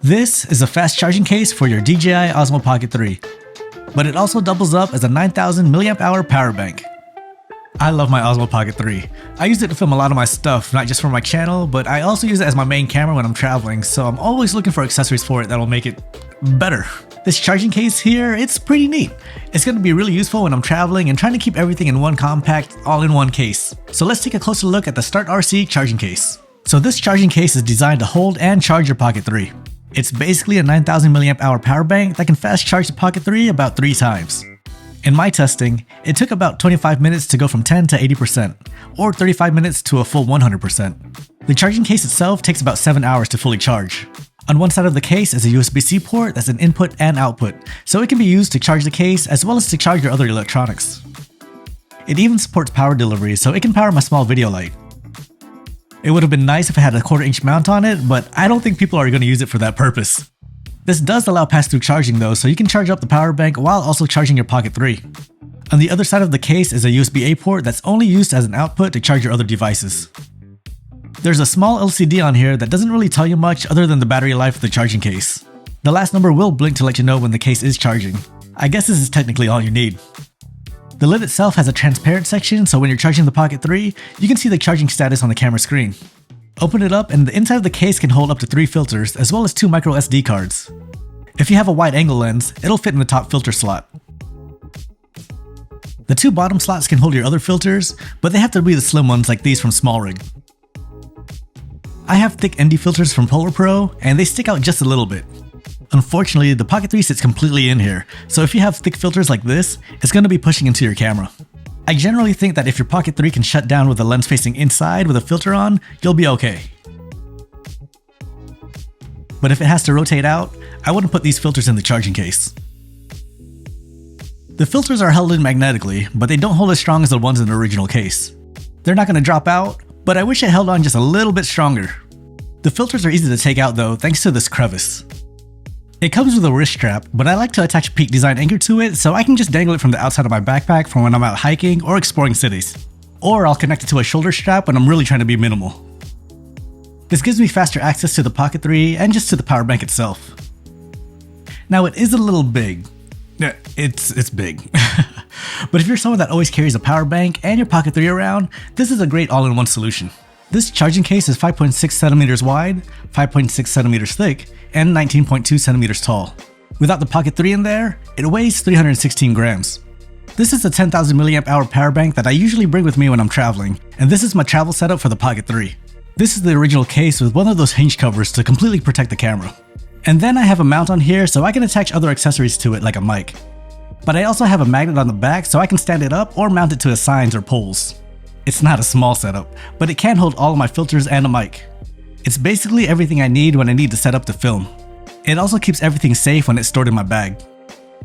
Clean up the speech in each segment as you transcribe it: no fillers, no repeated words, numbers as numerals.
This is a fast charging case for your DJI Osmo Pocket 3, but it also doubles up as a 9000 mAh power bank. I love my Osmo Pocket 3. I use it to film a lot of my stuff, not just for my channel, but I also use it as my main camera when I'm traveling, so I'm always looking for accessories for it that'll make it better. This charging case here, it's pretty neat. It's going to be really useful when I'm traveling and trying to keep everything in one compact, all-in-one case. So let's take a closer look at the StartRC charging case. So this charging case is designed to hold and charge your Pocket 3. It's basically a 9000 mAh power bank that can fast charge the Pocket 3 about 3 times. In my testing, it took about 25 minutes to go from 10 to 80%, or 35 minutes to a full 100%. The charging case itself takes about 7 hours to fully charge. On one side of the case is a USB-C port that's an input and output, so it can be used to charge the case as well as to charge your other electronics. It even supports power delivery, so it can power my small video light. It would have been nice if it had a 1/4-inch mount on it, but I don't think people are going to use it for that purpose. This does allow pass-through charging though, so you can charge up the power bank while also charging your Pocket 3. On the other side of the case is a USB-A port that's only used as an output to charge your other devices. There's a small LCD on here that doesn't really tell you much other than the battery life of the charging case. The last number will blink to let you know when the case is charging. I guess this is technically all you need. The lid itself has a transparent section, so when you're charging the Pocket 3, you can see the charging status on the camera screen. Open it up and the inside of the case can hold up to 3 filters as well as 2 micro SD cards. If you have a wide angle lens, it'll fit in the top filter slot. The 2 bottom slots can hold your other filters, but they have to be the slim ones like these from SmallRig. I have thick ND filters from Polar Pro, and they stick out just a little bit. Unfortunately, the Pocket 3 sits completely in here, so if you have thick filters like this, it's going to be pushing into your camera. I generally think that if your Pocket 3 can shut down with the lens facing inside with a filter on, you'll be okay. But if it has to rotate out, I wouldn't put these filters in the charging case. The filters are held in magnetically, but they don't hold as strong as the ones in the original case. They're not going to drop out, but I wish it held on just a little bit stronger. The filters are easy to take out though, thanks to this crevice. It comes with a wrist strap, but I like to attach a Peak Design anchor to it so I can just dangle it from the outside of my backpack for when I'm out hiking or exploring cities. Or I'll connect it to a shoulder strap when I'm really trying to be minimal. This gives me faster access to the Pocket 3 and just to the power bank itself. Now it is a little big. It's big. But if you're someone that always carries a power bank and your Pocket 3 around, this is a great all-in-one solution. This charging case is 5.6 centimeters wide, 5.6 centimeters thick, and 19.2 centimeters tall. Without the Pocket 3 in there, it weighs 316 grams. This is a 10,000 mAh power bank that I usually bring with me when I'm traveling, and this is my travel setup for the Pocket 3. This is the original case with one of those hinge covers to completely protect the camera. And then I have a mount on here so I can attach other accessories to it like a mic. But I also have a magnet on the back so I can stand it up or mount it to signs or poles. It's not a small setup, but it can hold all of my filters and a mic. It's basically everything I need when I need to set up to film. It also keeps everything safe when it's stored in my bag.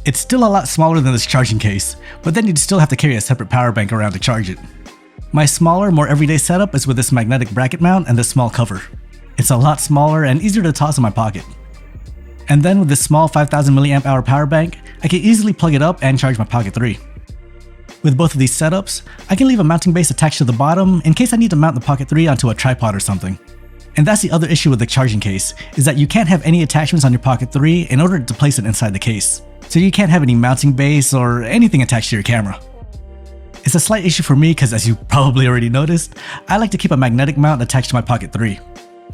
It's still a lot smaller than this charging case, but then you'd still have to carry a separate power bank around to charge it. My smaller, more everyday setup is with this magnetic bracket mount and this small cover. It's a lot smaller and easier to toss in my pocket. And then with this small 5000 mAh power bank, I can easily plug it up and charge my Pocket 3. With both of these setups, I can leave a mounting base attached to the bottom in case I need to mount the Pocket 3 onto a tripod or something. And that's the other issue with the charging case, is that you can't have any attachments on your Pocket 3 in order to place it inside the case. So you can't have any mounting base or anything attached to your camera. It's a slight issue for me because, as you probably already noticed, I like to keep a magnetic mount attached to my Pocket 3.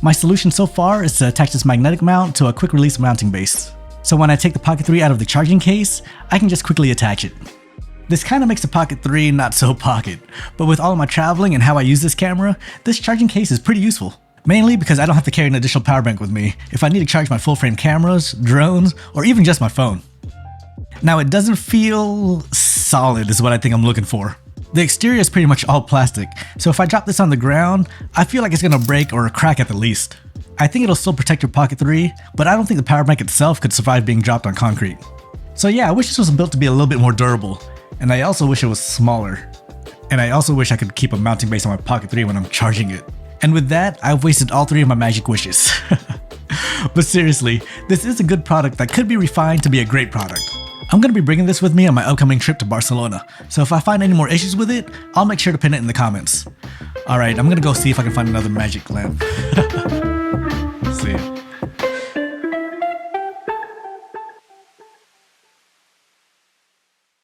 My solution so far is to attach this magnetic mount to a quick release mounting base. So when I take the Pocket 3 out of the charging case, I can just quickly attach it. This kind of makes the Pocket 3 not so pocket, but with all of my traveling and how I use this camera, this charging case is pretty useful. Mainly because I don't have to carry an additional power bank with me if I need to charge my full frame cameras, drones, or even just my phone. Now it doesn't feel solid is what I think I'm looking for. The exterior is pretty much all plastic, so if I drop this on the ground, I feel like it's gonna break or crack at the least. I think it'll still protect your Pocket 3, but I don't think the power bank itself could survive being dropped on concrete. So yeah, I wish this was built to be a little bit more durable, and I also wish it was smaller. And I also wish I could keep a mounting base on my Pocket 3 when I'm charging it. And with that, I've wasted all 3 of my magic wishes. But seriously, this is a good product that could be refined to be a great product. I'm going to be bringing this with me on my upcoming trip to Barcelona, so if I find any more issues with it, I'll make sure to pin it in the comments. Alright, I'm going to go see if I can find another magic lamp. See ya.